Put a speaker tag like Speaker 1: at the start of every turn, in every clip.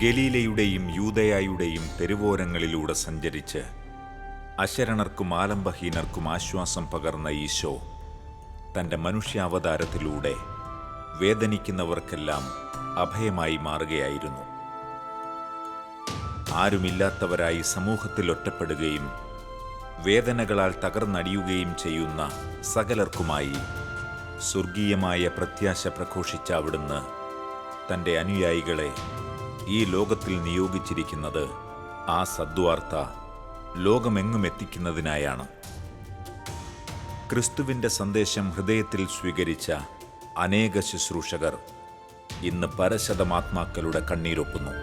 Speaker 1: ഗലീലയുടെയും യൂദയായുടെയും തെരുവോരങ്ങളിലൂടെ സഞ്ചരിച്ച് അശരണർക്കും ആലംബഹീനർക്കും ആശ്വാസം പകർന്ന ഈശോ തൻ്റെ മനുഷ്യാവതാരത്തിലൂടെ വേദനിക്കുന്നവർക്കെല്ലാം അഭയമായി മാറുകയായിരുന്നു. ആരുമില്ലാത്തവരായി സമൂഹത്തിൽ ഒറ്റപ്പെടുകയും വേദനകളാൽ തകർന്നടിയുകയും ചെയ്യുന്ന സകലർക്കുമായി സ്വർഗീയമായ പ്രത്യാശ പ്രഘോഷിച്ച അവിടുന്ന് തൻ്റെ അനുയായികളെ ഈ ലോകത്തിൽ നിയോഗിച്ചിരിക്കുന്നത് ആ സദ്വാർത്ത ലോകമെങ്ങും എത്തിക്കുന്നതിനായാണ്. ക്രിസ്തുവിൻ്റെ സന്ദേശം ഹൃദയത്തിൽ സ്വീകരിച്ച അനേക ശുശ്രൂഷകർ ഇന്ന് പരശതമാത്മാക്കളുടെ കണ്ണീരൊപ്പുന്നു.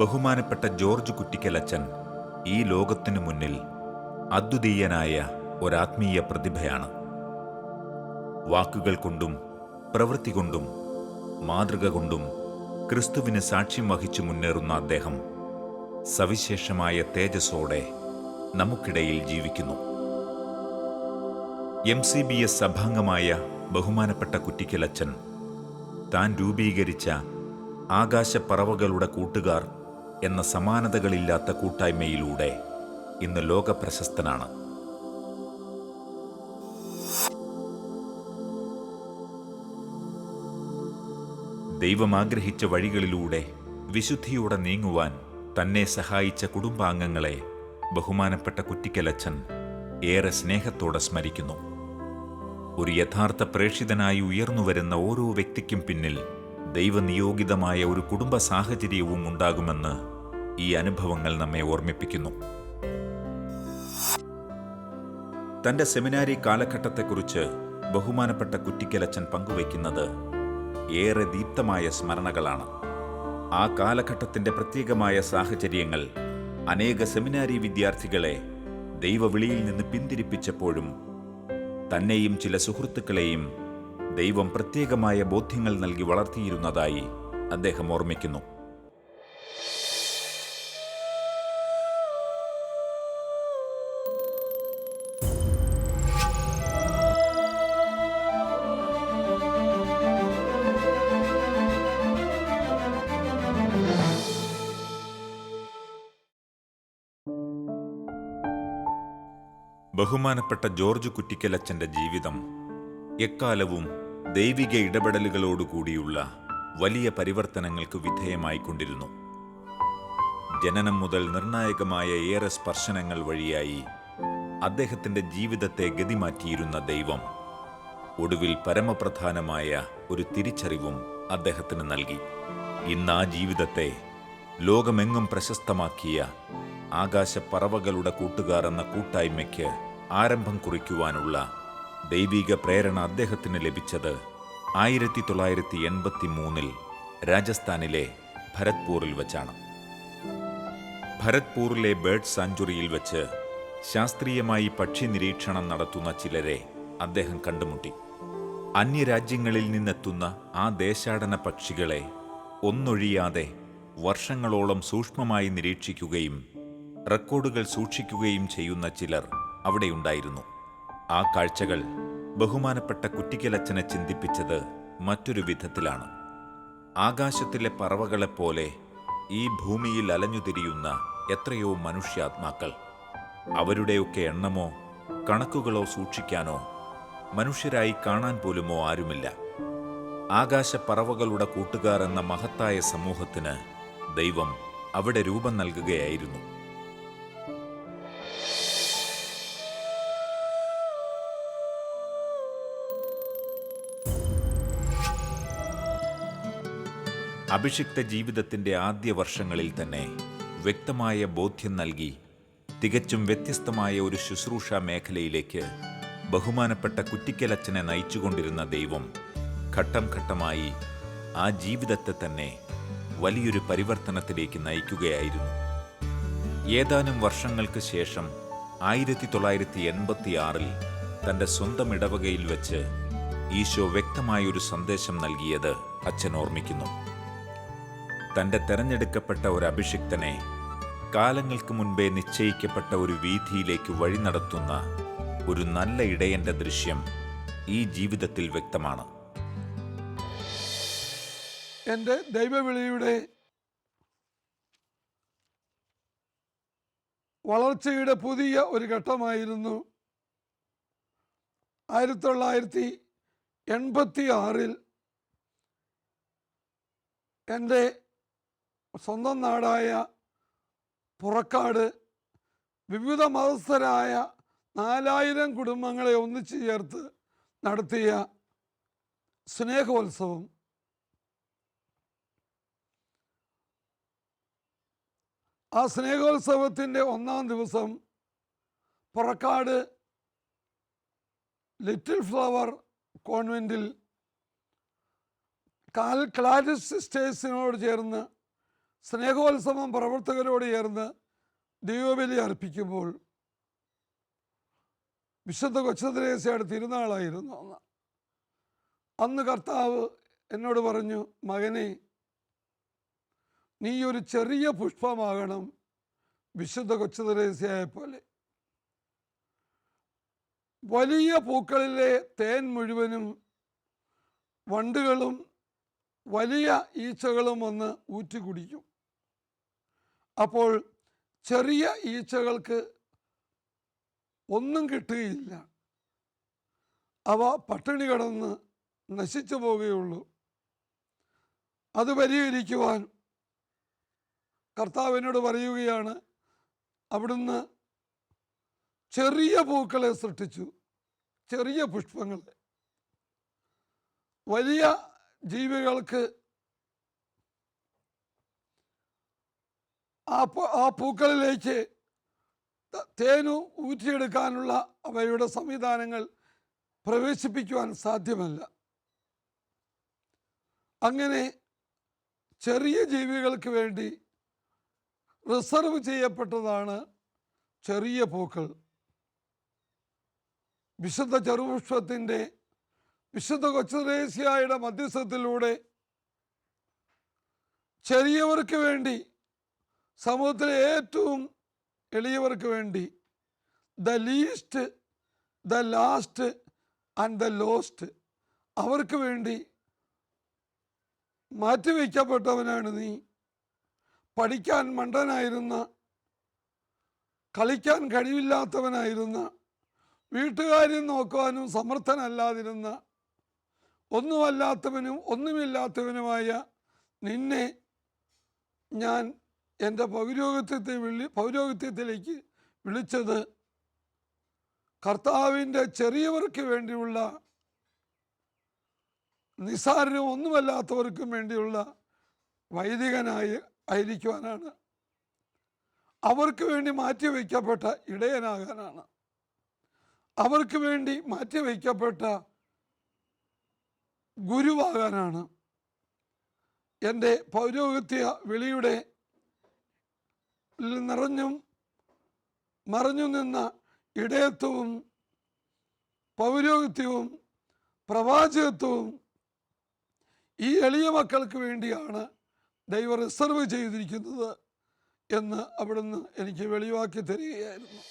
Speaker 1: ബഹുമാനപ്പെട്ട ജോർജ് കുറ്റിക്കലച്ചൻ ഈ ലോകത്തിനു മുന്നിൽ അദ്വിതീയനായ ഒരാത്മീയ പ്രതിഭയാണ്. വാക്കുകൾ കൊണ്ടും പ്രവൃത്തി കൊണ്ടും മാതൃക കൊണ്ടും ക്രിസ്തുവിന് സാക്ഷ്യം വഹിച്ചു മുന്നേറുന്ന അദ്ദേഹം സവിശേഷമായ തേജസ്സോടെ നമുക്കിടയിൽ ജീവിക്കുന്നു. MCBS സഭാംഗമായ ബഹുമാനപ്പെട്ട കുറ്റിക്കലച്ചൻ താൻ രൂപീകരിച്ച ആകാശപ്പറവകളുടെ കൂട്ടുകാർ എന്ന സമാനതകളില്ലാത്ത കൂട്ടായ്മയിലൂടെ ഇന്ന് ലോകപ്രശസ്തനാണ്. ദൈവം ആഗ്രഹിച്ച വഴികളിലൂടെ വിശുദ്ധിയോടെ നീങ്ങുവാൻ തന്നെ സഹായിച്ച കുടുംബാംഗങ്ങളെ ബഹുമാനപ്പെട്ട കുറ്റിക്കലച്ചൻ ഏറെ സ്നേഹത്തോടെ സ്മരിക്കുന്നു. ഒരു യഥാർത്ഥ പ്രേക്ഷിതനായി ഉയർന്നുവരുന്ന ഓരോ വ്യക്തിക്കും പിന്നിൽ ദൈവനിയോഗിതമായ ഒരു കുടുംബ സാഹചര്യവും ഉണ്ടാകുമെന്ന് ഈ അനുഭവങ്ങൾ നമ്മെ ഓർമ്മിപ്പിക്കുന്നു. തന്റെ സെമിനാരി കാലഘട്ടത്തെക്കുറിച്ച് ബഹുമാനപ്പെട്ട കുറ്റിക്കലച്ചൻ പങ്കുവയ്ക്കുന്നത് ഏറെ ദീപ്തമായ സ്മരണകളാണ്. ആ കാലഘട്ടത്തിന്റെ പ്രത്യേകമായ സാഹചര്യങ്ങൾ അനേക സെമിനാരി വിദ്യാർത്ഥികളെ ദൈവവിളിയിൽ നിന്ന് പിന്തിരിപ്പിച്ചപ്പോഴും തന്നെയും ചില സുഹൃത്തുക്കളെയും ദൈവം പ്രത്യേകമായ ബോധ്യങ്ങൾ നൽകി വളർത്തിയിരുന്നതായി അദ്ദേഹം ഓർമ്മിക്കുന്നു. ബഹുമാനപ്പെട്ട ജോർജ് കുറ്റിക്കലച്ചന്റെ ജീവിതം എക്കാലവും ദൈവിക ഇടപെടലുകളോടുകൂടിയുള്ള വലിയ പരിവർത്തനങ്ങൾക്ക് വിധേയമായിക്കൊണ്ടിരുന്നു. ജനനം മുതൽ നിർണായകമായ ഏറെ സ്പർശനങ്ങൾ വഴിയായി അദ്ദേഹത്തിന്റെ ജീവിതത്തെ ഗതിമാറ്റിയിരുന്ന ദൈവം ഒടുവിൽ പരമപ്രധാനമായ ഒരു തിരിച്ചറിവും അദ്ദേഹത്തിന് നൽകി. ഇന്ന് ആ ജീവിതത്തെ ലോകമെങ്ങും പ്രശസ്തമാക്കിയ ആകാശപ്പറവകളുടെ കൂട്ടുകാർ എന്ന കൂട്ടായ്മയ്ക്ക് ആരംഭം കുറിക്കുവാനുള്ള ദൈവിക പ്രേരണ അദ്ദേഹത്തിന് ലഭിച്ചത് 1983 രാജസ്ഥാനിലെ ഭരത്പൂറിൽ വച്ചാണ്. ഭരത്പൂറിലെ ബേർഡ് സാഞ്ചുറിയിൽ വച്ച് ശാസ്ത്രീയമായി പക്ഷി നിരീക്ഷണം നടത്തുന്ന ചിലരെ അദ്ദേഹം കണ്ടുമുട്ടി. അന്യരാജ്യങ്ങളിൽ നിന്നെത്തുന്ന ആ ദേശാടന പക്ഷികളെ ഒന്നൊഴിയാതെ വർഷങ്ങളോളം സൂക്ഷ്മമായി നിരീക്ഷിക്കുകയും റെക്കോർഡുകൾ സൂക്ഷിക്കുകയും ചെയ്യുന്ന ചിലർ അവിടെയുണ്ടായിരുന്നു. ആ കാഴ്ചകൾ ബഹുമാനപ്പെട്ട കുറ്റിക്കലച്ചനെ ചിന്തിപ്പിച്ചത് മറ്റൊരു വിധത്തിലാണ്. ആകാശത്തിലെ പറവകളെപ്പോലെ ഈ ഭൂമിയിൽ അലഞ്ഞുതിരിയുന്ന എത്രയോ മനുഷ്യാത്മാക്കൾ, അവരുടെയൊക്കെ എണ്ണമോ കണക്കുകളോ സൂക്ഷിക്കാനോ മനുഷ്യരായി കാണാൻ പോലുമോ ആരുമില്ല. ആകാശപ്പറവകളുടെ കൂട്ടുകാർ എന്ന മഹത്തായ സമൂഹത്തിന് ദൈവം അവിടെ രൂപം നൽകുകയായിരുന്നു. അഭിഷിക്ത ജീവിതത്തിന്റെ ആദ്യ വർഷങ്ങളിൽ തന്നെ വ്യക്തമായ ബോധ്യം നൽകി തികച്ചും വ്യത്യസ്തമായ ഒരു ശുശ്രൂഷ മേഖലയിലേക്ക് ബഹുമാനപ്പെട്ട കുറ്റിക്കലച്ചനെ നയിച്ചുകൊണ്ടിരുന്ന ദൈവം ഘട്ടം ഘട്ടമായി ആ ജീവിതത്തെ തന്നെ വലിയൊരു പരിവർത്തനത്തിലേക്ക് നയിക്കുകയായിരുന്നു. ഏതാനും വർഷങ്ങൾക്ക് ശേഷം 1986 തൻ്റെ സ്വന്തം ഇടവകയിൽ വെച്ച് ഈശോ വ്യക്തമായൊരു സന്ദേശം നൽകിയത് അച്ഛൻ ഓർമ്മിക്കുന്നു. തൻ്റെ തെരഞ്ഞെടുക്കപ്പെട്ട ഒരു അഭിഷിക്തനെ കാലങ്ങൾക്ക് മുൻപേ നിശ്ചയിക്കപ്പെട്ട ഒരു വീഥിയിലേക്ക് വഴി നടത്തുന്ന ഒരു നല്ല ഇടയന്റെ ദൃശ്യം ഈ ജീവിതത്തിൽ വ്യക്തമാണ്.
Speaker 2: എൻ്റെ ദൈവവിളിയുടെ വളർച്ചയുടെ പുതിയ ഒരു ഘട്ടമായിരുന്നു 1986 എൻ്റെ സ്വന്തം നാടായ പുറക്കാട് വിവിധ മതസ്ഥരായ 4000 കുടുംബങ്ങളെ ഒന്നിച്ചു ചേർത്ത് നടത്തിയ സ്നേഹോത്സവം. ആ സ്നേഹോത്സവത്തിൻ്റെ 1-ാം ദിവസം പുറക്കാട് ലിറ്റിൽ ഫ്ലവർ കോൺവെൻറ്റിൽ ക്ലാരിസ് സിസ്റ്റേഴ്സിനോട് ചേർന്ന് സ്നേഹോത്സവം പ്രവർത്തകരോട് ചേർന്ന് ദൈവബലി അർപ്പിക്കുമ്പോൾ വിശുദ്ധ കൊച്ചുത്രേസ്യയുടെ തിരുനാളായിരുന്നു അന്ന് കർത്താവ് എന്നോട് പറഞ്ഞു, മകനെ, നീ ഒരു ചെറിയ പുഷ്പമാകണം വിശുദ്ധ കൊച്ചുത്രേസ്യയെ പോലെ. വലിയ പൂക്കളിലെ തേൻ മുഴുവനും വണ്ടുകളും വലിയ ഈച്ചകളും വന്ന് ഊറ്റി കുടിക്കും. അപ്പോൾ ചെറിയ ഈച്ചകൾക്ക് ഒന്നും കിട്ടുകയില്ല, അവ പട്ടിണി കിടന്ന് നശിച്ചു പോവുകയുള്ളൂ. അത് പരിഹരിക്കുവാൻ കർത്താവിനോട് പറയുകയാണ്, അവിടുന്ന് ചെറിയ പൂക്കളെ സൃഷ്ടിച്ചു, ചെറിയ പുഷ്പങ്ങളെ. വലിയ ജീവികൾക്ക് ആ പൂക്കളിലേക്ക് തേനു ഊറ്റിയെടുക്കാനുള്ള അവയുടെ സംവിധാനങ്ങൾ പ്രവേശിപ്പിക്കുവാൻ സാധ്യമല്ല. അങ്ങനെ ചെറിയ ജീവികൾക്ക് വേണ്ടി റിസർവ് ചെയ്യപ്പെട്ടതാണ് ചെറിയ പൂക്കൾ. വിശുദ്ധ ചെറുപുഷ്പത്തിൻ്റെ വിശുദ്ധ കൊച്ചുത്രേസ്യയുടെ മധ്യസ്ഥത്തിലൂടെ ചെറിയവർക്ക് വേണ്ടി, സമൂഹത്തിലെ ഏറ്റവും എളിയവർക്ക് വേണ്ടി, the least, the last and the lost, അവർക്ക് വേണ്ടി മാറ്റിവെക്കപ്പെട്ടവനാണ് നീ. പഠിക്കാൻ മണ്ടനായിരുന്ന, കളിക്കാൻ കഴിവില്ലാത്തവനായിരുന്ന, വീട്ടുകാര്യം നോക്കുവാനും സമർത്ഥനല്ലാതിരുന്ന, ഒന്നുമല്ലാത്തവനും ഒന്നുമില്ലാത്തവനുമായ നിന്നെ ഞാൻ എൻ്റെ പൗരോഹിത്യത്തിലേക്ക് വിളിച്ചത് കർത്താവിൻ്റെ ചെറിയവർക്ക് വേണ്ടിയുള്ള, നിസ്സാരനും ഒന്നുമല്ലാത്തവർക്കും വേണ്ടിയുള്ള വൈദികനായി ആയിരിക്കുവാനാണ്. അവർക്ക് വേണ്ടി മാറ്റിവെക്കപ്പെട്ട ഇടയനാകാനാണ്. അവർക്ക് വേണ്ടി മാറ്റിവെക്കപ്പെട്ട ഗുരുവാകാനാണ്. എൻ്റെ പൗരോഹിത്യ വിളിയുടെ നിറഞ്ഞും മറഞ്ഞു നിന്ന ഇടയത്വവും പൗരോഹിത്യവും പ്രവാചകത്വവും ഈ എളിയ മക്കൾക്ക് വേണ്ടിയാണ് ദൈവം റിസർവ് ചെയ്തിരിക്കുന്നത് എന്ന് അവിടുന്ന് എനിക്ക് വെളിവാക്കി തരികയായിരുന്നു.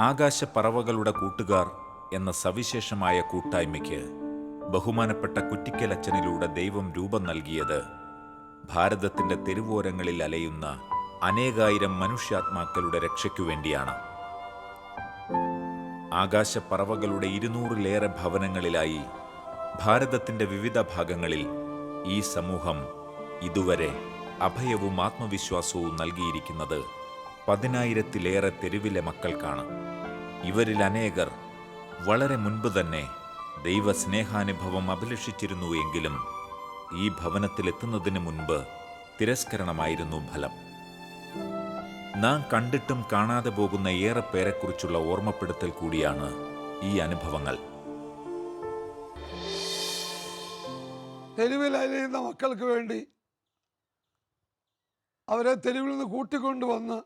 Speaker 1: ആകാശപ്പറവകളുടെ കൂട്ടുകാർ എന്ന സവിശേഷമായ കൂട്ടായ്മയ്ക്ക് ബഹുമാനപ്പെട്ട കുറ്റിക്കലച്ചനിലൂടെ ദൈവം രൂപം നൽകിയത് ഭാരതത്തിൻ്റെ തെരുവോരങ്ങളിൽ അലയുന്ന അനേകായിരം മനുഷ്യാത്മാക്കളുടെ രക്ഷയ്ക്കു വേണ്ടിയാണ്. ആകാശപ്പറവകളുടെ 200-ലേറെ ഭവനങ്ങളിലായി ഭാരതത്തിൻ്റെ വിവിധ ഭാഗങ്ങളിൽ ഈ സമൂഹം ഇതുവരെ അഭയവും ആത്മവിശ്വാസവും നൽകിയിരിക്കുന്നത് 10,000-ലേറെ തെരുവിലെ മക്കൾക്കാണ്. ഇവരിൽ അനേകർ വളരെ മുൻപ് തന്നെ ദൈവസ്നേഹാനുഭവം അഭിലഷിച്ചിരുന്നു എങ്കിലും ഈ ഭവനത്തിലെത്തുന്നതിന് മുൻപ് തിരസ്കരണമായിരുന്നു ഫലം. നാം കണ്ടിട്ടും കാണാതെ പോകുന്ന ഏറെ പേരെക്കുറിച്ചുള്ള ഓർമ്മപ്പെടുത്തൽ കൂടിയാണ് ഈ അനുഭവങ്ങൾ.
Speaker 2: തെരുവിൽ അലയുന്ന മക്കൾക്ക് വേണ്ടി അവരെ തെരുവിൽ നിന്ന് കൂട്ടിക്കൊണ്ടുവന്ന്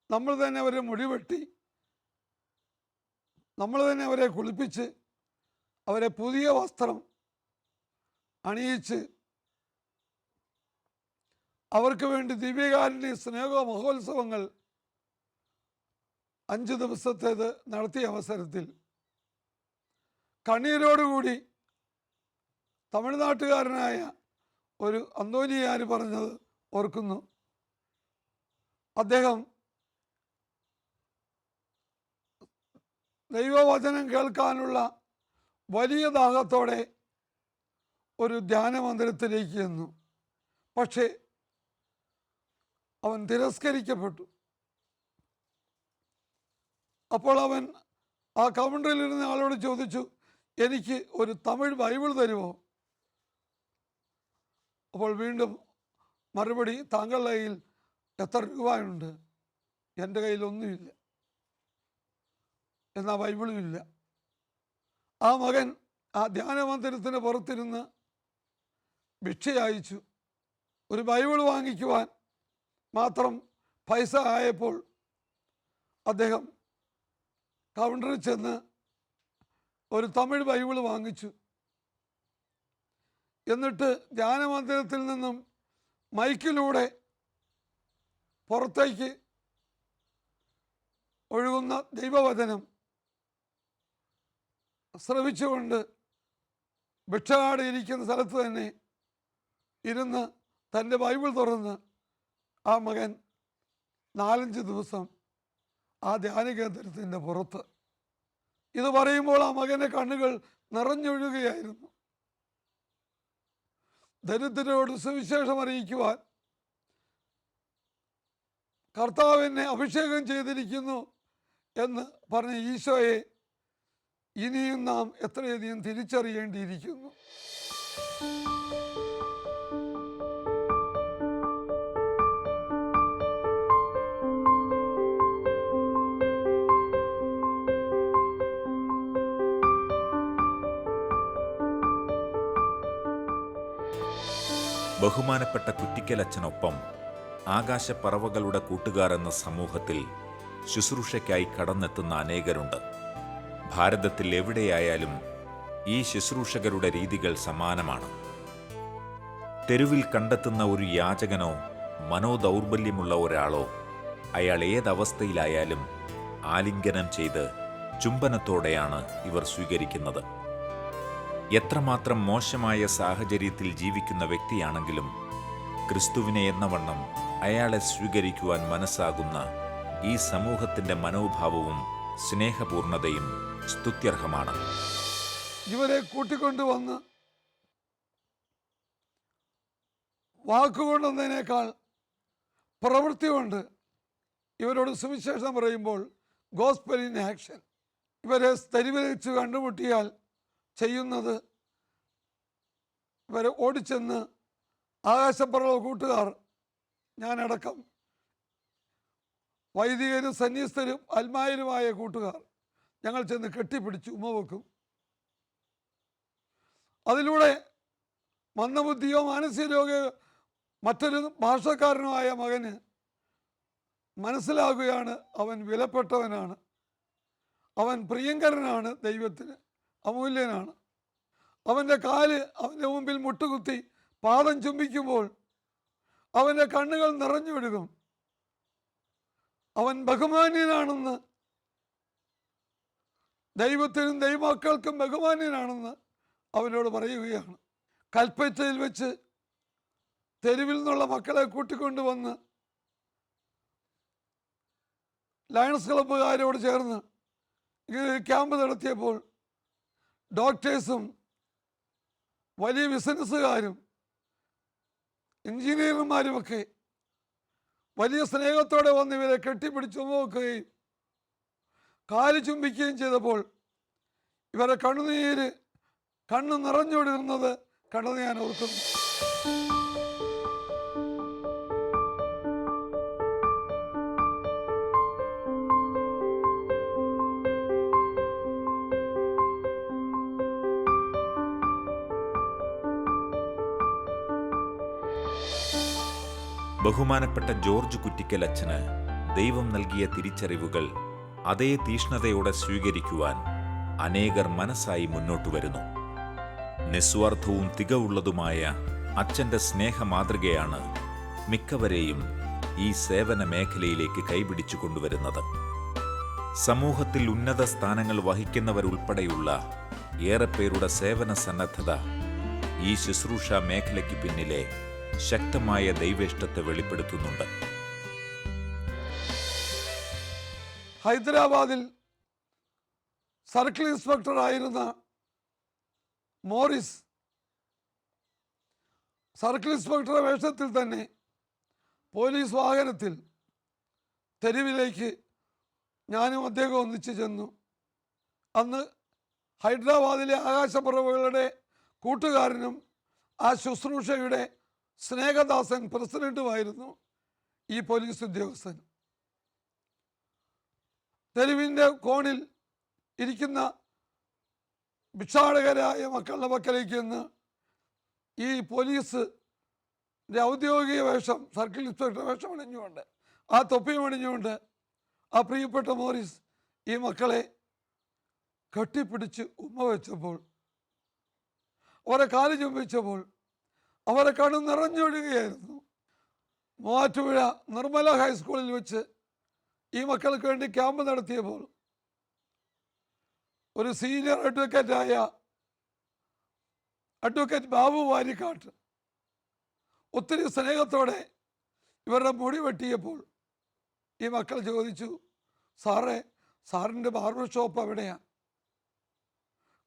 Speaker 2: നമ്മൾ തന്നെ അവരെ മുടിവെട്ടി, നമ്മൾ തന്നെ അവരെ കുളിപ്പിച്ച്, അവരെ പുതിയ വസ്ത്രം അണിയിച്ച്, അവർക്ക് വേണ്ടി ദിവ്യകാരുണ്യ സ്നേഹ മഹോത്സവങ്ങൾ 5 ദിവസത്തേത് നടത്തിയ അവസരത്തിൽ കണ്ണീരോടുകൂടി തമിഴ്നാട്ടുകാരനായ ഒരു അന്തോനിയാർ പറഞ്ഞത് ഓർക്കുന്നു. അദ്ദേഹം ദൈവവചനം കേൾക്കാനുള്ള വലിയ ദാഹത്തോടെ ഒരു ധ്യാന മന്ദിരത്തിലേക്ക് ചെന്നു. പക്ഷേ അവൻ തിരസ്കരിക്കപ്പെട്ടു. അപ്പോൾ അവൻ ആ കൗണ്ടറിലിരുന്ന ആളോട് ചോദിച്ചു, എനിക്ക് ഒരു തമിഴ് ബൈബിൾ തരുമോ? അപ്പോൾ വീണ്ടും മറുപടി, താങ്കളുടെ കയ്യിൽ എത്ര രൂപയുണ്ട്? എൻ്റെ കയ്യിലൊന്നുമില്ല, എന്നാൽ ബൈബിളും ഇല്ല. ആ മകൻ ആ ധ്യാന മന്ദിരത്തിന് പുറത്തിരുന്ന് ഭിക്ഷ അയച്ചു. ഒരു ബൈബിൾ വാങ്ങിക്കുവാൻ മാത്രം പൈസ ആയപ്പോൾ അദ്ദേഹം കൗണ്ടറിൽ ചെന്ന് ഒരു തമിഴ് ബൈബിൾ വാങ്ങിച്ചു. എന്നിട്ട് ധ്യാനമന്ദിരത്തിൽ നിന്നും മൈക്കിലൂടെ പുറത്തേക്ക് ഒഴുകുന്ന ദൈവവചനം ശ്രവിച്ചുകൊണ്ട് ഭിക്ഷകാട് ഇരിക്കുന്ന സ്ഥലത്ത് തന്നെ ഇരുന്ന് തൻ്റെ ബൈബിൾ തുറന്ന് ആ മകൻ 4-5 ദിവസം ആ ധ്യാന കേന്ദ്രത്തിൻ്റെ പുറത്ത്. ഇത് പറയുമ്പോൾ ആ മകൻ്റെ കണ്ണുകൾ നിറഞ്ഞൊഴുകുകയായിരുന്നു. ദരിദ്രരോട് സുവിശേഷം അറിയിക്കുവാൻ കർത്താവിനെ അഭിഷേകം ചെയ്തിരിക്കുന്നു എന്ന് പറഞ്ഞ ഈശോയെ ഇനിയും നാം എത്രയധികം തിരിച്ചറിയേണ്ടിയിരിക്കുന്നു.
Speaker 1: ബഹുമാനപ്പെട്ട കുറ്റിക്കലച്ചനൊപ്പം ആകാശപ്പറവകളുടെ കൂട്ടുകാർ എന്ന സമൂഹത്തിൽ ശുശ്രൂഷയ്ക്കായി കടന്നെത്തുന്ന അനേകരുണ്ട്. ഭാരതത്തിൽ എവിടെയായാലും ഈ ശുശ്രൂഷകരുടെ രീതികൾ സമാനമാണ്. തെരുവിൽ കണ്ടെത്തുന്ന ഒരു യാചകനോ മനോദൗർബല്യമുള്ള ഒരാളോ അയാൾ ഏതവസ്ഥയിലായാലും ആലിംഗനം ചെയ്ത് ചുംബനത്തോടെയാണ് ഇവർ സ്വീകരിക്കുന്നത്. എത്രമാത്രം മോശമായ സാഹചര്യത്തിൽ ജീവിക്കുന്ന വ്യക്തിയാണെങ്കിലും ക്രിസ്തുവിനെ എന്നവണ്ണം അയാളെ സ്വീകരിക്കുവാൻ മനസ്സാകുന്ന ഈ സമൂഹത്തിൻ്റെ മനോഭാവവും സ്നേഹപൂർണതയും സ്തുത്യർഹമാണ്.
Speaker 2: ഇവരെ കൂട്ടിക്കൊണ്ടുവന്ന് വാക്കുകൊണ്ടെന്നതിനേക്കാൾ പ്രവൃത്തി കൊണ്ട് ഇവരോട് സുവിശേഷം പറയുമ്പോൾ ഗോസ്പൽ ഇൻ ആക്ഷൻ. ഇവരെ തെരുവിൽ വെച്ച് കണ്ടുമുട്ടിയാൽ ചെയ്യുന്നത്, ഇവരെ ഓടിച്ചെന്ന് ആകാശപ്പുറമുള്ള കൂട്ടുകാർ, ഞാനടക്കം, വൈദികരും സന്യസ്തരും അൽമായരുമായ കൂട്ടുകാർ, ഞങ്ങൾ ചെന്ന് കെട്ടിപ്പിടിച്ച് ഉമ്മ വെക്കും. അതിലൂടെ മന്ദബുദ്ധിയോ മാനസിക രോഗിയോ മറ്റൊരു ഭാഷക്കാരനോ ആയ മകന് മനസ്സിലാകുകയാണ് അവൻ വിലപ്പെട്ടവനാണ്, അവൻ പ്രിയങ്കരനാണ്, ദൈവത്തിന് അമൂല്യനാണ്. അവൻ്റെ കാല് അവൻ്റെ മുമ്പിൽ മുട്ടുകുത്തി പാദം ചുംബിക്കുമ്പോൾ അവൻ്റെ കണ്ണുകൾ നിറഞ്ഞു വിടും. അവൻ ബഹുമാന്യനാണെന്ന്, ദൈവത്തിനും ദൈവമക്കൾക്കും ബഹുമാന്യനാണെന്ന് അവനോട് പറയുകയാണ്. കൽപ്പറ്റയിൽ വെച്ച് തെരുവിൽ നിന്നുള്ള മക്കളെ കൂട്ടിക്കൊണ്ടുവന്ന് ലയൺസ് ക്ലബ്ബുകാരോട് ചേർന്ന് ഇങ്ങനെ ക്യാമ്പ് നടത്തിയപ്പോൾ ഡോക്ടേഴ്സും വലിയ ബിസിനസ്സുകാരും എഞ്ചിനീയർമാരുമൊക്കെ വലിയ സ്നേഹത്തോടെ വന്ന് ഇവരെ കെട്ടിപ്പിടിച്ച് നോക്കുകയും കാല് ചുംബിക്കുകയും ചെയ്തപ്പോൾ ഇവരെ കണ്ണ് നിറഞ്ഞൊടുക്കുന്നത് കണ്ടത് ഞാൻ ഓർക്കുന്നു.
Speaker 1: ബഹുമാനപ്പെട്ട ജോർജ് കുറ്റിക്കൽ അച്ഛന് ദൈവം നൽകിയ തിരിച്ചറിവുകൾ അതേ തീഷ്ണതയോടെ സ്വീകരിക്കുവാൻ അനേകർ മനസ്സായി മുന്നോട്ടു വരുന്നു. നിസ്വാർത്ഥവും തികവുള്ളതുമായ അച്ഛന്റെ സ്നേഹമാതൃകയാണ് മിക്കവരെയും ഈ സേവന മേഖലയിലേക്ക് കൈപിടിച്ചു കൊണ്ടുവരുന്നത്. സമൂഹത്തിൽ ഉന്നത സ്ഥാനങ്ങൾ വഹിക്കുന്നവരുൾപ്പെടെയുള്ള ഏറെ പേരുടെ സേവന സന്നദ്ധത ഈ ശുശ്രൂഷ മേഖലയ്ക്ക് പിന്നിലെ ശക്തമായ ദൈവേഷ്ടത്തെ വെളിപ്പെടുത്തുന്നുണ്ട്.
Speaker 2: ഹൈദരാബാദിൽ സർക്കിൾ ഇൻസ്പെക്ടർ ആയിരുന്ന മോറിസ് സർക്കിൾ ഇൻസ്പെക്ടറുടെ വേഷത്തിൽ തന്നെ പോലീസ് വാഹനത്തിൽ തെരുവിലേക്ക് ഞാനും അദ്ദേഹം ഒന്നിച്ചു ചെന്നു. അന്ന് ഹൈദരാബാദിലെ ആകാശപ്പറവുകളുടെ കൂട്ടുകാരനും ആ ശുശ്രൂഷയുടെ സ്നേഹദാസൻ പ്രസിഡന്റുമായിരുന്നു ഈ പോലീസ് ഉദ്യോഗസ്ഥൻ. തെരുവിൻ്റെ കോണിൽ ഇരിക്കുന്ന ഭിക്ഷാടകരായ മക്കളുടെ പക്കലേക്ക് നിന്ന് ഈ പോലീസ് ഔദ്യോഗിക വേഷം, സർക്കിൾ ഇൻസ്പെക്ടർ വേഷം അണിഞ്ഞുകൊണ്ട്, ആ തൊപ്പിയും അണിഞ്ഞുകൊണ്ട് ആ പ്രിയപ്പെട്ട മോറിസ് ഈ മക്കളെ കെട്ടിപ്പിടിച്ച് ഉമ്മ വെച്ചപ്പോൾ, അവരെ കാല് ചുംബിച്ചപ്പോൾ അവരെ കണ്ണു നിറഞ്ഞൊഴുകയായിരുന്നു. മൂവാറ്റുപുഴ നിർമ്മല ഹൈസ്കൂളിൽ വെച്ച് ഈ മക്കൾക്ക് വേണ്ടി ക്യാമ്പ് നടത്തിയപ്പോൾ ഒരു സീനിയർ അഡ്വക്കേറ്റ് ബാബു വാരിക്കാട്ട് ഒത്തിരി സ്നേഹത്തോടെ ഇവരുടെ മുടി വെട്ടിയപ്പോൾ ഈ മക്കൾ ചോദിച്ചു, സാറേ, സാറിൻ്റെ ബാർബർ ഷോപ്പ് എവിടെയാണ്?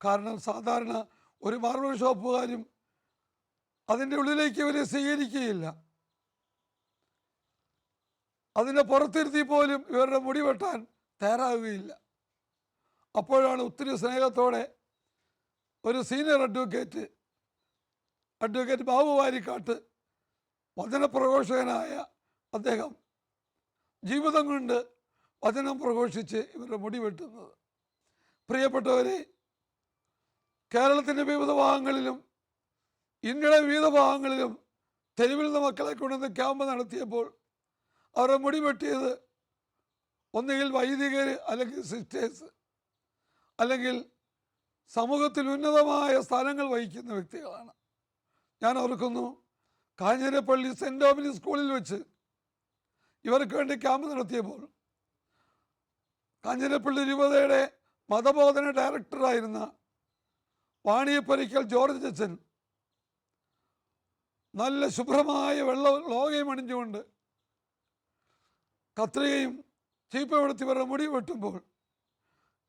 Speaker 2: കാരണം സാധാരണ ഒരു ബാർബർ ഷോപ്പുകാരും അതിൻ്റെ ഉള്ളിലേക്ക് ഇവരെ സ്വീകരിക്കുകയില്ല. അതിൻ്റെ പുറത്തിരുത്തി പോലും ഇവരുടെ മുടി വെട്ടാൻ തയ്യാറാവുകയില്ല. അപ്പോഴാണ് ഒത്തിരി സ്നേഹത്തോടെ ഒരു സീനിയർ അഡ്വക്കേറ്റ് ബാബു വാരിക്കാട്ട്, വചനപ്രഘോഷകനായ അദ്ദേഹം ജീവിതം കൊണ്ട് വചനം പ്രഘോഷിച്ച് ഇവരുടെ മുടി വെട്ടുന്നത്. പ്രിയപ്പെട്ടവരെ, കേരളത്തിൻ്റെ വിവിധ ഭാഗങ്ങളിലും ഇന്ത്യയുടെ വിവിധ ഭാഗങ്ങളിലും തെരുവിൽ നിന്ന് മക്കളെ കൊണ്ടുവന്ന് ക്യാമ്പ് നടത്തിയപ്പോൾ അവരുടെ മുടി വെട്ടിയത് ഒന്നുകിൽ വൈദികർ, അല്ലെങ്കിൽ സിസ്റ്റേഴ്സ്, അല്ലെങ്കിൽ സമൂഹത്തിൽ ഉന്നതമായ സ്ഥാനങ്ങൾ വഹിക്കുന്ന വ്യക്തികളാണ്. ഞാൻ ഓർക്കുന്നു, കാഞ്ഞിരപ്പള്ളി സെൻറ് ഡോമിനിക് സ്കൂളിൽ വെച്ച് ഇവർക്ക് വേണ്ടി ക്യാമ്പ് നടത്തിയപ്പോൾ കാഞ്ഞിരപ്പള്ളി രൂപതയുടെ മതബോധന ഡയറക്ടറായിരുന്ന വാണിയപ്പരിക്കൽ ജോർജ് അച്ഛൻ നല്ല ശുഭ്രമായ ലോകയും അണിഞ്ഞുകൊണ്ട് കത്രികയും ചീപ്പ എടുത്ത് ഇവരുടെ മുടി വെട്ടുമ്പോൾ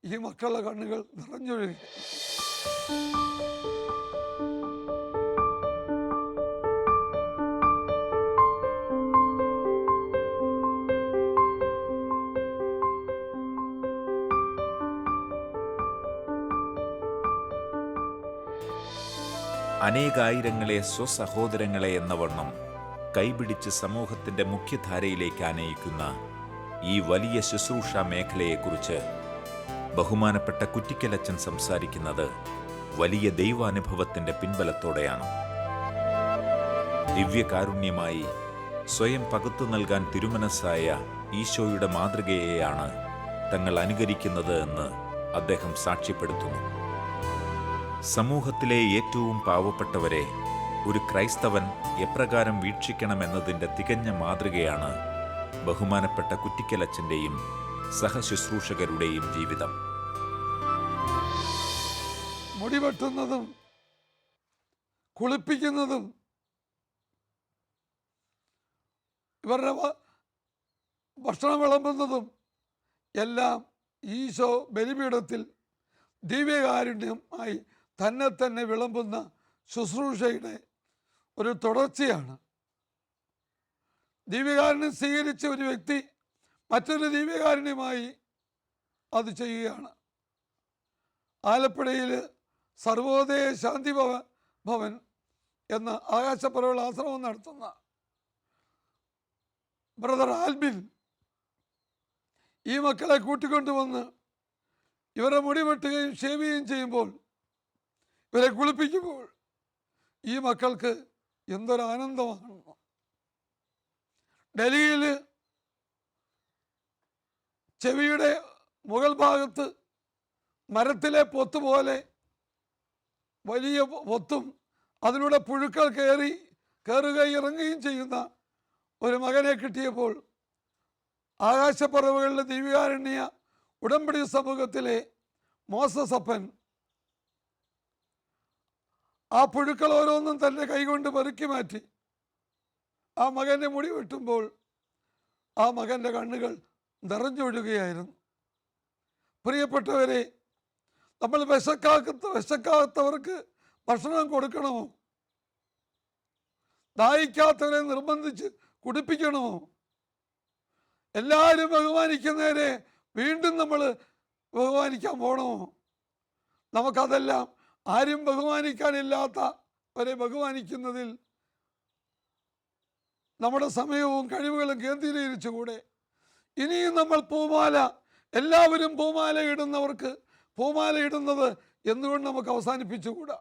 Speaker 2: ഈ മക്കളുടെ കണ്ണുകൾ നിറഞ്ഞൊഴുകി.
Speaker 1: അനേകായിരങ്ങളെ സ്വസഹോദരങ്ങളെ എന്നവണ്ണം കൈപിടിച്ച് സമൂഹത്തിന്റെ മുഖ്യധാരയിലേക്ക് ആനയിക്കുന്ന ഈ വലിയ ശുശ്രൂഷ മേഖലയെക്കുറിച്ച് ബഹുമാനപ്പെട്ട കുറ്റിക്കലച്ചൻ സംസാരിക്കുന്നത് വലിയ ദൈവാനുഭവത്തിന്റെ പിൻബലത്തോടെയാണ്. ദിവ്യകാരുണ്യമായി സ്വയം പകുത്തു നൽകാൻ തിരുമനസ്സായ ഈശോയുടെ മാതൃകയെയാണ് തങ്ങൾ അനുകരിക്കുന്നത് എന്ന് അദ്ദേഹം സാക്ഷ്യപ്പെടുത്തുന്നു. സമൂഹത്തിലെ ഏറ്റവും പാവപ്പെട്ടവരെ ഒരു ക്രൈസ്തവൻ എപ്രകാരം വീക്ഷിക്കണമെന്നതിൻ്റെ തികഞ്ഞ മാതൃകയാണ് ബഹുമാനപ്പെട്ട കുറ്റിക്കലച്ചൻ്റെയും സഹശുശ്രൂഷകരുടെയും ജീവിതം.
Speaker 2: മുടി വെട്ടുന്നതും കുളിപ്പിക്കുന്നതും ഇവരുടെ ഭക്ഷണം വിളമ്പുന്നതും എല്ലാം ഈശോ ബലിപീഠത്തിൽ ദിവ്യകാരുണ്യമായി തന്നെ വിളമ്പുന്ന ശുശ്രൂഷയുടെ ഒരു തുടർച്ചയാണ്. ദിവ്യകാരുണ്യം സ്വീകരിച്ച ഒരു വ്യക്തി മറ്റൊരു ദിവ്യകാരുണ്യമായി അത് ചെയ്യുകയാണ്. ആലപ്പുഴയിൽ സർവോദയ ശാന്തി ഭവൻ എന്ന ആകാശപ്പുറമുള്ള ആശ്രമം നടത്തുന്ന ബ്രദർ ആൽബിൻ ഈ മക്കളെ കൂട്ടിക്കൊണ്ടുവന്ന് ഇവരെ മുടി വെട്ടുകയും ഷേവ് ചെയ്യുകയും ചെയ്യുമ്പോൾ, ഇവരെ കുളിപ്പിക്കുമ്പോൾ ഈ മക്കൾക്ക് എന്തൊരാനന്ദമാണ്. ഡൽഹിയിൽ ചെവിയുടെ മുകൾ ഭാഗത്ത് മരത്തിലെ പൊത്ത് പോലെ വലിയ പൊത്തും അതിലൂടെ പുഴുക്കൾ കയറുകയും ഇറങ്ങുകയും ചെയ്യുന്ന ഒരു മകനെ കിട്ടിയപ്പോൾ ആകാശപ്പറവുകളുടെ ദിവ്യാരണ്യ ഉടമ്പടി സമൂഹത്തിലെ മോസസ് അപ്പൻ ആ പുഴുക്കൾ ഓരോന്നും തൻ്റെ കൈകൊണ്ട് പെറുക്കി മാറ്റി ആ മകൻ്റെ മുടി വെട്ടുമ്പോൾ ആ മകൻ്റെ കണ്ണുകൾ നിറഞ്ഞൊഴുകയായിരുന്നു. പ്രിയപ്പെട്ടവരെ, നമ്മൾ വിശക്കാത്തവർക്ക് ഭക്ഷണം കൊടുക്കണമോ? ദാഹിക്കാത്തവരെ നിർബന്ധിച്ച് കുടിപ്പിക്കണമോ? എല്ലാവരും ബഹുമാനിക്കുന്നവരെ വീണ്ടും നമ്മൾ ബഹുമാനിക്കാൻ പോകണമോ? നമുക്കതെല്ലാം ആരും ബഹുമാനിക്കാനില്ലാത്തവരെ ബഹുമാനിക്കുന്നതിൽ നമ്മുടെ സമയവും കഴിവുകളും കേന്ദ്രീകരിച്ചുകൂടെ? ഇനിയും നമ്മൾ എല്ലാവരും പൂമാല ഇടുന്നവർക്ക് പൂമാല ഇടുന്നത് എന്തുകൊണ്ട് നമുക്ക് അവസാനിപ്പിച്ചുകൂടാ?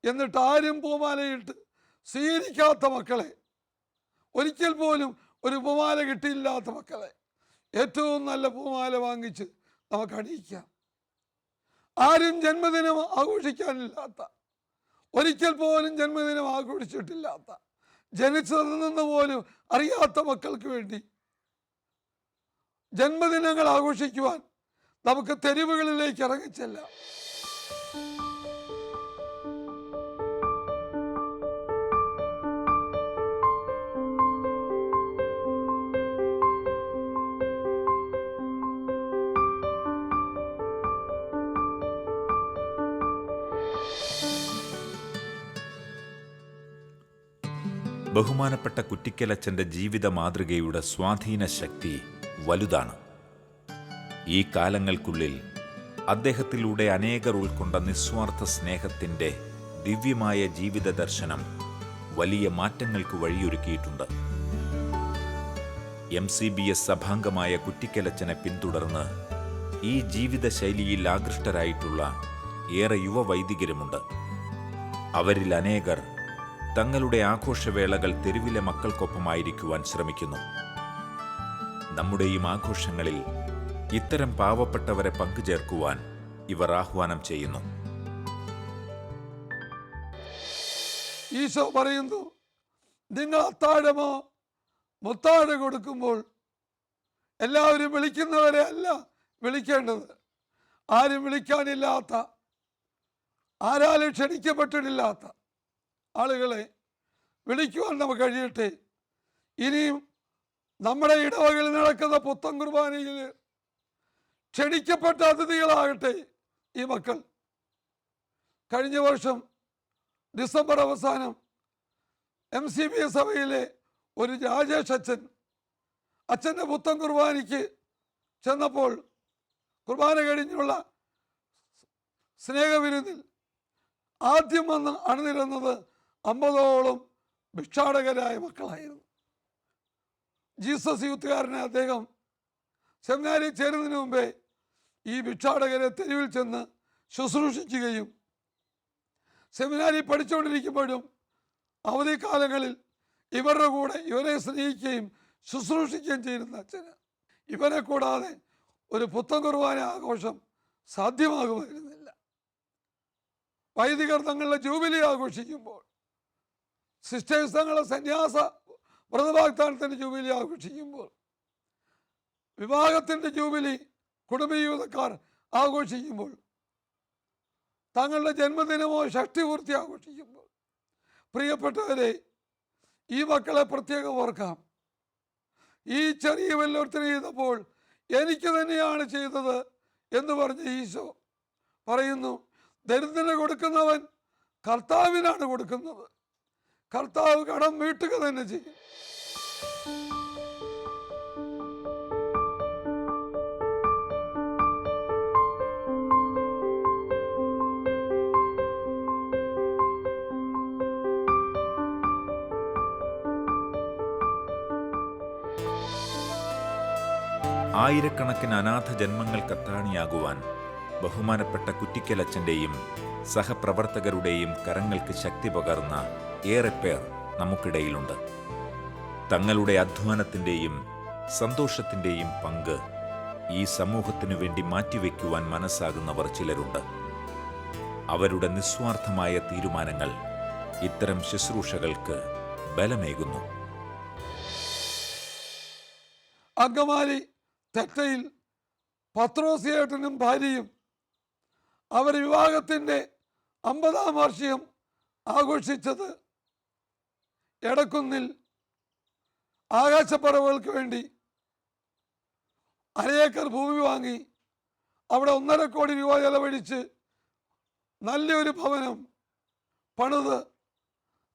Speaker 2: എന്നിട്ട് ആരും പൂമാലയിട്ട് സ്വീകരിക്കാത്ത മക്കളെ, ഒരിക്കൽ പോലും ഒരു പൂമാല കിട്ടിയില്ലാത്ത മക്കളെ ഏറ്റവും നല്ല പൂമാല വാങ്ങിച്ച് നമുക്ക് അണിയിക്കാം. ആരും ജന്മദിനം ആഘോഷിക്കാനില്ലാത്ത, ഒരിക്കൽ പോലും ജന്മദിനം ആഘോഷിച്ചിട്ടില്ലാത്ത, ജനിച്ചതിൽ നിന്ന് പോലും അറിയാത്ത മക്കൾക്ക് വേണ്ടി ജന്മദിനങ്ങൾ ആഘോഷിക്കുവാൻ നമുക്ക് തെരുവുകളിലേക്ക് ഇറങ്ങിച്ചെല്ലാം.
Speaker 1: ബഹുമാനപ്പെട്ട കുറ്റിക്കലച്ചൻ്റെ ജീവിത മാതൃകയുടെ സ്വാധീന ശക്തി വലുതാണ്. ഈ കാലങ്ങൾക്കുള്ളിൽ അദ്ദേഹത്തിലൂടെ അനേകർ ഉൾക്കൊണ്ട നിസ്വാർത്ഥ സ്നേഹത്തിൻ്റെ ദിവ്യമായ ജീവിത ദർശനം വലിയ മാറ്റങ്ങൾക്ക് വഴിയൊരുക്കിയിട്ടുണ്ട്. MCBS സഭാംഗമായ കുറ്റിക്കലച്ചനെ പിന്തുടർന്ന് ഈ ജീവിത ശൈലിയിൽ ആകൃഷ്ടരായിട്ടുള്ള ഏറെ യുവ വൈദികരുമുണ്ട്. അവരിൽ അനേകർ തങ്ങളുടെ ആഘോഷവേളകൾ തെരുവിലെ മക്കൾക്കൊപ്പമായിരിക്കുവാൻ ശ്രമിക്കുന്നു. നമ്മുടെയും ആഘോഷങ്ങളിൽ ഇത്തരം പാവപ്പെട്ടവരെ പങ്കുചേർക്കുവാൻ ഇവർ ആഹ്വാനം ചെയ്യുന്നു.
Speaker 2: ഈശോ പറയുന്നു, നിങ്ങൾ അത്താഴമോ മുത്താഴ കൊടുക്കുമ്പോൾ എല്ലാവരും വിളിക്കുന്നവരെ അല്ല വിളിക്കേണ്ടത്. ആരും വിളിക്കാനില്ലാത്ത, ആരാലും ക്ഷണിക്കപ്പെട്ടിട്ടില്ലാത്ത ആളുകളെ വിളിക്കുവാൻ നമുക്ക് കഴിയട്ടെ. ഇനിയും നമ്മുടെ ഇടവകളിൽ നടക്കുന്ന പുത്തൻ കുർബാനയിൽ ക്ഷണിക്കപ്പെട്ട അതിഥികളാകട്ടെ ഈ മക്കൾ. കഴിഞ്ഞ വർഷം ഡിസംബർ അവസാനം MCBS സഭയിലെ ഒരു രാജേഷ് അച്ഛൻ്റെ പുത്തൻ കുർബാനയ്ക്ക് ചെന്നപ്പോൾ കുർബാന കഴിഞ്ഞുള്ള സ്നേഹവിരുന്നിൽ ആദ്യം വന്ന് അണിനിരുന്നത് 50ഓളം ഭിക്ഷാടകരായ മക്കളായിരുന്നു. ജീസസ് യൂത്തുകാരനെ അദ്ദേഹം സെമിനാരിൽ ചേരുന്നതിന് മുമ്പേ ഈ ഭിക്ഷാടകരെ തെരുവിൽ ചെന്ന് ശുശ്രൂഷിക്കുകയും സെമിനാരിൽ പഠിച്ചുകൊണ്ടിരിക്കുമ്പോഴും അവധിക്കാലങ്ങളിൽ ഇവരുടെ കൂടെ ഇവരെ സ്നേഹിക്കുകയും ശുശ്രൂഷിക്കുകയും ചെയ്യുന്ന അച്ഛന് ഇവരെ കൂടാതെ ഒരു പുത്തൻ കുർബാന ആഘോഷം സാധ്യമാകുമായിരുന്നില്ല. വൈദികർ തങ്ങളുടെ ജൂബിലി ആഘോഷിക്കുമ്പോൾ, സിസ്റ്റേഴ്സ് തങ്ങളുടെ സന്യാസ വ്രതവാഗ്ദാനത്തിൻ്റെ ജൂബിലി ആഘോഷിക്കുമ്പോൾ, വിവാഹത്തിൻ്റെ ജൂബിലി കുടുംബജീവിതക്കാർ ആഘോഷിക്കുമ്പോൾ, തങ്ങളുടെ ജന്മദിനമോ ഷഷ്ടിപൂർത്തി ആഘോഷിക്കുമ്പോൾ, പ്രിയപ്പെട്ടവരെ, ഈ മക്കളെ പ്രത്യേകം ഓർക്കാം. ഈ ചെറിയ വല്ലൊരുത്തരം ചെയ്തപ്പോൾ എനിക്ക് തന്നെയാണ് ചെയ്തത് എന്ന് പറഞ്ഞ് ഈശോ പറയുന്നു, ദരിദ്രന് കൊടുക്കുന്നവൻ കർത്താവിനാണ് കൊടുക്കുന്നത്. കർത്താവ് കടം വീട്ടുക തന്നെ ചെയ്യും.
Speaker 1: ആയിരക്കണക്കിന് അനാഥ ജന്മങ്ങൾക്ക് അത്താണിയാകുവാൻ ബഹുമാനപ്പെട്ട കുറ്റിക്കലച്ചൻ്റെയും സഹപ്രവർത്തകരുടെയും കരങ്ങൾക്ക് ശക്തി പകർന്ന ഏറെ പേർ നമുക്കിടയിലുണ്ട്. തങ്ങളുടെ അധ്വാനത്തിൻ്റെയും സന്തോഷത്തിൻ്റെയും പങ്ക് ഈ സമൂഹത്തിനു വേണ്ടി മാറ്റിവെക്കുവാൻ മനസ്സാകുന്നവർ ചിലരുണ്ട്. അവരുടെ നിസ്വാർത്ഥമായ തീരുമാനങ്ങൾ ഇത്തരം ശുശ്രൂഷകൾക്ക് ബലമേകുന്നു.
Speaker 2: അങ്കമാലി തെറ്റയിൽ പത്രോസിയേട്ടനും ഭാര്യയും അവർ വിവാഹത്തിൻ്റെ 50-ാം വാർഷികം ആഘോഷിച്ചത് എടക്കുന്നിൽ ആകാശപ്പറവുകൾക്ക് വേണ്ടി 1/2 ഏക്കർ ഭൂമി വാങ്ങി അവിടെ 1.5 കോടി രൂപ ചെലവഴിച്ച് നല്ലൊരു ഭവനം പണിത്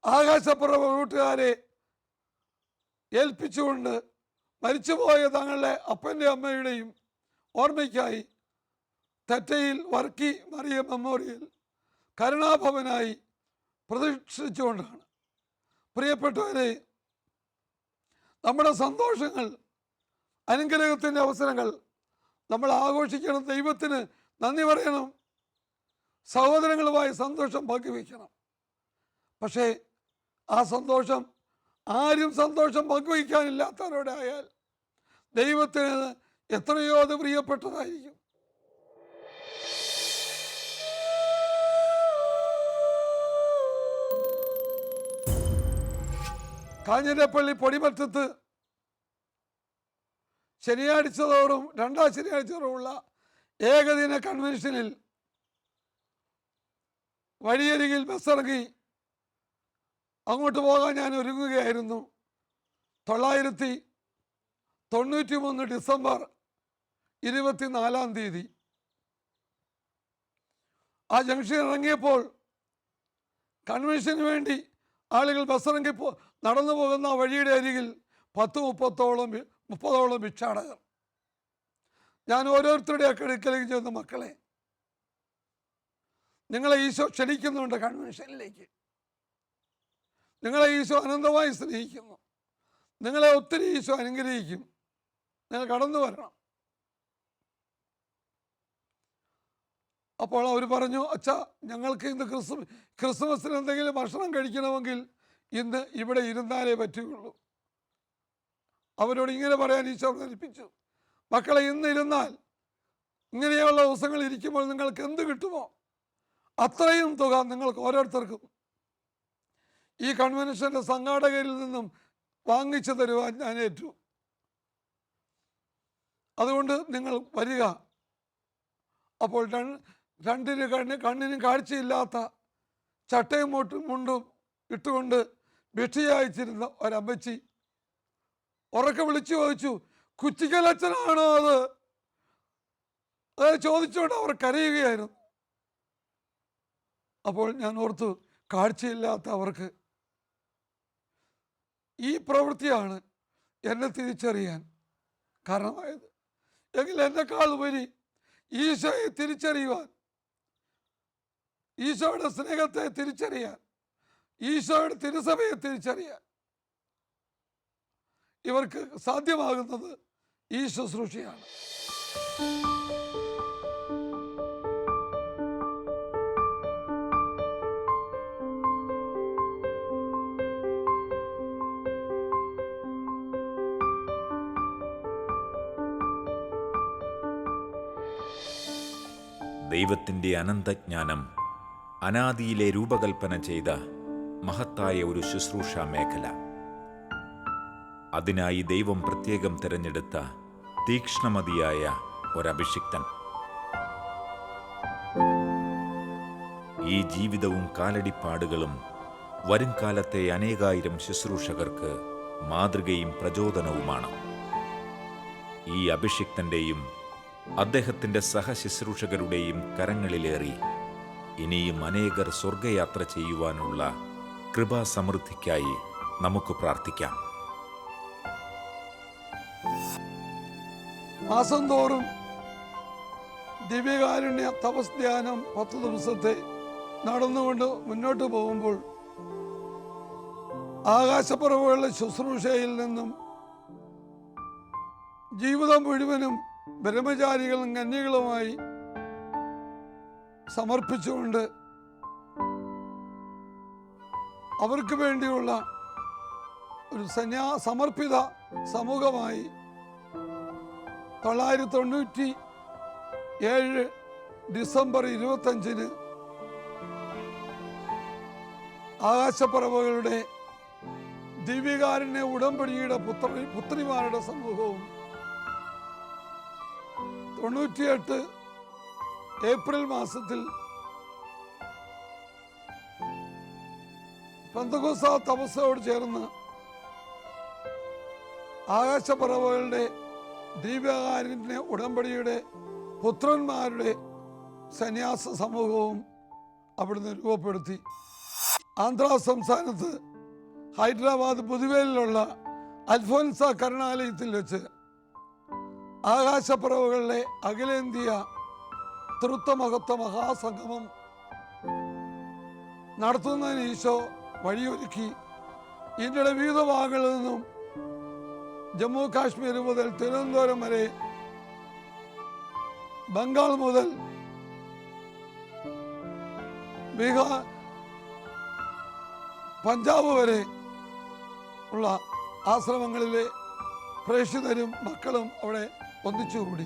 Speaker 2: ആകാശപ്പുറം വീട്ടുകാരെ ഏൽപ്പിച്ചുകൊണ്ട് മരിച്ചുപോയ തങ്ങളുടെ അപ്പൻ്റെ അമ്മയുടെയും ഓർമ്മയ്ക്കായി തെറ്റയിൽ വർക്കി മറിയ മെമ്മോറിയൽ കരുണാഭവനായി പ്രതിഷ്ഠിച്ചുകൊണ്ടാണ്. പ്രിയപ്പെട്ടവരെ, നമ്മുടെ സന്തോഷങ്ങൾ, അനുഗ്രഹത്തിൻ്റെ അവസരങ്ങൾ നമ്മൾ ആഘോഷിക്കണം, ദൈവത്തിന് നന്ദി പറയണം, സഹോദരങ്ങളുമായി സന്തോഷം പങ്കുവയ്ക്കണം. പക്ഷേ ആ സന്തോഷം ആരും സന്തോഷം പങ്കുവയ്ക്കാനില്ലാത്തവരോടെ ആയാൽ ദൈവത്തിന് എത്രയോ അത് പ്രിയപ്പെട്ടതായിരിക്കും. കാഞ്ഞിരപ്പള്ളി പൊടിമറ്റത്ത് ശനിയാഴ്ച തോറും 2-ാം ശനിയാഴ്ച തോറുമുള്ള ഏകദിന കൺവെൻഷനിൽ വഴിയരികിൽ ബസ്സിറങ്ങി അങ്ങോട്ട് പോകാൻ ഞാൻ ഒരുങ്ങുകയായിരുന്നു. 1993 ഡിസംബർ 24-ാം തീയതി ആ ജംഗ്ഷൻ ഇറങ്ങിയപ്പോൾ കൺവെൻഷന് വേണ്ടി ആളുകൾ ബസ്സിറങ്ങി നടന്നു പോകുന്ന വഴിയുടെ അരികിൽ 30-ഓളം ഭിക്ഷാടകർ. ഞാൻ ഓരോരുത്തരുടെ അടുക്കലേക്ക് ചെന്ന, മക്കളെ, നിങ്ങളെ ഈശോ ക്ഷണിക്കുന്നുണ്ട് കൺവെൻഷനിലേക്ക്. നിങ്ങളെ ഈശോ അനന്തമായി സ്നേഹിക്കുന്നു. നിങ്ങളെ ഒത്തിരി ഈശോ അനുഗ്രഹിക്കും. നിങ്ങൾ കടന്നു വരണം. അപ്പോൾ അവർ പറഞ്ഞു, അച്ഛാ, ഞങ്ങൾക്ക് ഇന്ന് ക്രിസ്മസിന് എന്തെങ്കിലും ഭക്ഷണം കഴിക്കണമെങ്കിൽ ഇന്ന് ഇവിടെ ഇരുന്നാലേ പറ്റുകയുള്ളൂ. അവരോട് ഇങ്ങനെ പറയാൻ ഈശോ ധരിപ്പിച്ചു, മക്കളെ, ഇന്ന് ഇരുന്നാൽ ഇങ്ങനെയുള്ള ദിവസങ്ങൾ ഇരിക്കുമ്പോൾ നിങ്ങൾക്ക് എന്ത് കിട്ടുമോ അത്രയും തുക നിങ്ങൾക്ക് ഓരോരുത്തർക്കും ഈ കൺവെൻഷൻ്റെ സംഘാടകരിൽ നിന്നും വാങ്ങിച്ചു തരുവാൻ ഞാൻ ഏറ്റു. അതുകൊണ്ട് നിങ്ങൾ വരിക. അപ്പോൾ കണ്ണിനും കാഴ്ചയില്ലാത്ത ചട്ടയും മുണ്ടും ഇട്ടുകൊണ്ട് ഭിക്ഷയച്ചിരുന്ന ഒരമ്മച്ചി ഉറക്കെ വിളിച്ചു ചോദിച്ചു, കുറ്റിക്കലച്ചനാണോ അത്? ചോദിച്ചുകൊണ്ട് അവർ കരയുകയായിരുന്നു. അപ്പോൾ ഞാൻ ഓർത്തു, കാഴ്ചയില്ലാത്ത അവർക്ക് ഈ പ്രവൃത്തിയാണ് എന്നെ തിരിച്ചറിയാൻ കാരണമായത്. എങ്കിൽ എന്നെക്കാൾ ഉപരി ഈശോയെ തിരിച്ചറിയുവാൻ, ഈശോയുടെ സ്നേഹത്തെ തിരിച്ചറിയാൻ, ഈശോയുടെ തിരുസഭയെ തിരിച്ചറിയാൻ ഇവർക്ക് സാധ്യമാകുന്നത് ഈ ശുശ്രൂഷയാണ്.
Speaker 1: ദൈവത്തിൻ്റെ അനന്തജ്ഞാനം അനാദിയിലെ രൂപകൽപ്പന ചെയ്ത മഹത്തായ ഒരു ശുശ്രൂഷാ മേഖല. അതിനായി ദൈവം പ്രത്യേകം തിരഞ്ഞെടുത്ത തീക്ഷ്ണമതിയായ ഒരഭിഷിക്തൻ. ഈ ജീവിതവും കാലടിപ്പാടുകളും വരും കാലത്തെ അനേകായിരം ശുശ്രൂഷകർക്ക് മാതൃകയും പ്രചോദനവുമാണ്. ഈ അഭിഷിക്തൻ്റെയും അദ്ദേഹത്തിൻ്റെ സഹശുശ്രൂഷകരുടെയും കരങ്ങളിലേറി ഇനിയും അനേകർ സ്വർഗയാത്ര ചെയ്യുവാനുള്ള കൃപാസമൃദ്ധിക്കായി നമുക്ക് പ്രാർത്ഥിക്കാം.
Speaker 2: മാസം തോറും ദിവ്യകാരുണ്യ തപസ് ധ്യാനം 10 ദിവസത്തെ നടന്നുകൊണ്ട് മുന്നോട്ട് പോകുമ്പോൾ ആകാശപ്പറവുകളുടെ ശുശ്രൂഷയിൽ നിന്നും ജീവിതം മുഴുവനും ബ്രഹ്മചാരികളും കന്യകളുമായി സമർപ്പിച്ചുകൊണ്ട് അവർക്ക് വേണ്ടിയുള്ള ഒരു സമർപ്പിത സമൂഹമായി 997 ഡിസംബർ 25 ആകാശപ്പറവകളുടെ ദിവ്യകാരുണ്യ ഉടമ്പടിയുടെ പുത്രിമാരുടെ സമൂഹവും 98 ഏപ്രിൽ മാസത്തിൽ പെന്തക്കോസ്താ തപസ്സയോട് ചേർന്ന് ആകാശപ്പറവകളുടെ ദിവ്യകാരുണ്യ ഉടമ്പടിയുടെ പുത്രന്മാരുടെ സന്യാസ സമൂഹവും അവിടുന്ന് രൂപപ്പെടുത്തി. ആന്ധ്ര സംസ്ഥാനത്ത് ഹൈദരാബാദ് പുതുവേലിലുള്ള അൽഫോൻസ കരുണാലയത്തിൽ വെച്ച് ആകാശപ്പറവകളിലെ അഖിലേന്ത്യാ തൃത്വമഹത്വ മഹാസംഗമം നടത്തുന്നതിന് ഈശോ വഴിയൊരുക്കി. ഇന്ത്യയുടെ വിവിധ ഭാഗങ്ങളിൽ നിന്നും ജമ്മു കാശ്മീർ മുതൽ തിരുവനന്തപുരം വരെ, ബംഗാൾ മുതൽ ബീഹാർ, പഞ്ചാബ് വരെ ഉള്ള ആശ്രമങ്ങളിലെ പ്രേക്ഷിതരും മക്കളും അവിടെ ഒന്നിച്ചുകൂടി.